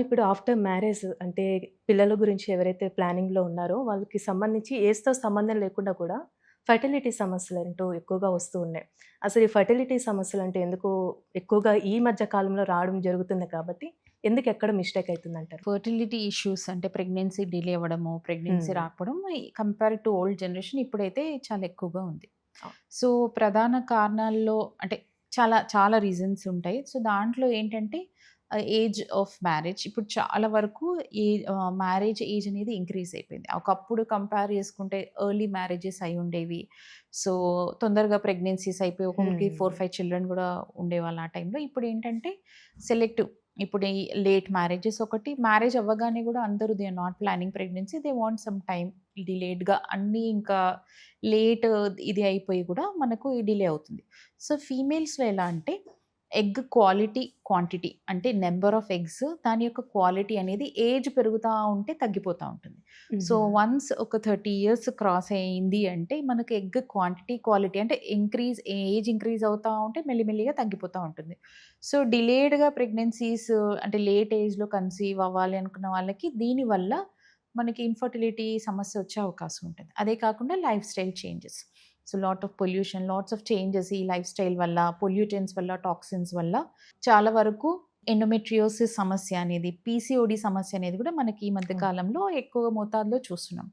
ఇప్పుడు after marriage అంటే పిల్లల గురించి ఎవరైతే ప్లానింగ్‌లో ఉన్నారో వాళ్ళకి సంబంధించి ఏజ్‌తో సంబంధం లేకుండా కూడా ఫెర్టిలిటీ సమస్యలంటూ ఎక్కువగా వస్తూ ఉన్నాయి. అసలు ఈ ఫెర్టిలిటీ సమస్యలంటే ఎందుకు ఎక్కువగా ఈ మధ్య కాలంలో రావడం జరుగుతుంది కాబట్టి ఎందుకు ఎక్కడ మిస్టేక్ అయితుందంటారు? ఫర్టిలిటీ ఇష్యూస్ అంటే ప్రెగ్నెన్సీ డిలే అవ్వడము, ప్రెగ్నెన్సీ హ్మ్. రాకపోవడం కంపేర్ టు ఓల్డ్ జనరేషన్ ఇప్పుడైతే చాలా ఎక్కువగా ఉంది. అవును. సో, ప్రధాన కారణాల్లో అంటే చాలా చాలా రీజన్స్ ఉంటాయి. సో, దాంట్లో ఏంటంటే ఏజ్ ఆఫ్ మ్యారేజ్ ఇప్పుడు చాలా వరకు మ్యారేజ్ ఏజ్ అనేది ఇంక్రీజ్ అయిపోయింది. ఒకప్పుడు కంపేర్ చేసుకుంటే ఎర్లీ మ్యారేజెస్ అయ్యుండేవి. సో, తొందరగా ప్రెగ్నెన్సీస్ అయిపోయి ఒక్కొక్కరికి హ్మ్. 4, 5 చిల్డ్రన్ గూడా ఉండేవాళ్ళు ఆ టైంలో. ఇప్పుడేంటంటే సెలెక్టివ్ ఇప్పుడు ఈ లేట్ మ్యారేజెస్ ఒకటి, మ్యారేజ్ అవ్వగానే గూడా అందరూ they are not planning pregnancy. They want some time డిలేడ్‌గా అన్నీ ఇంకా లేట్ ఇది అయిపోయి గూడా మనకు ఈ డిలే అవుతుంది. సో, ఫీమేల్స్‌లో ఎలా అంటే ఎగ్ క్వాలిటీ, క్వాంటిటీ అంటే నంబర్ ఆఫ్ ఎగ్స్ దాని యొక్క క్వాలిటీ అనేది ఏజ్ పెరుగుతా ఉంటే తగ్గిపోతా ఉంటుంది. సో, హుహు. వన్స్ ఒక 30 ఇయర్స్ క్రాస్ అయింది అంటే మనకి ఎగ్ క్వాంటిటీ, క్వాలిటీ అంటే ఏజ్ ఇంక్రీజ్ అవుతా ఉంటే మెల్లిమెల్లిగా తగ్గిపోతా ఉంటుంది. సో, డిలేడ్‌గా ప్రెగ్నెన్సీస్ అంటే లేట్ ఏజ్‌లో కన్సీవ్ అవ్వాలి అనుకున్న వాళ్ళకి దీనివల్ల మనకి ఇన్‌ఫర్టిలిటీ సమస్య వచ్చే అవకాశం ఉంటుంది. అదే కాకుండా life style changes. So, lot of pollution, lots of changes ఈ లైఫ్ స్టైల్ వల్ల, పొల్యూటెంట్స్ వల్ల, టాక్సిన్స్ వల్ల చాలా వరకు ఎండోమెట్రియోసిస్ సమస్య అనేది, పీసీఓడీ సమస్య అనేది కూడా మనకి ఈ మధ్య అవును. కాలంలో ఎక్కువ మోతాదులో చూస్తున్నాం.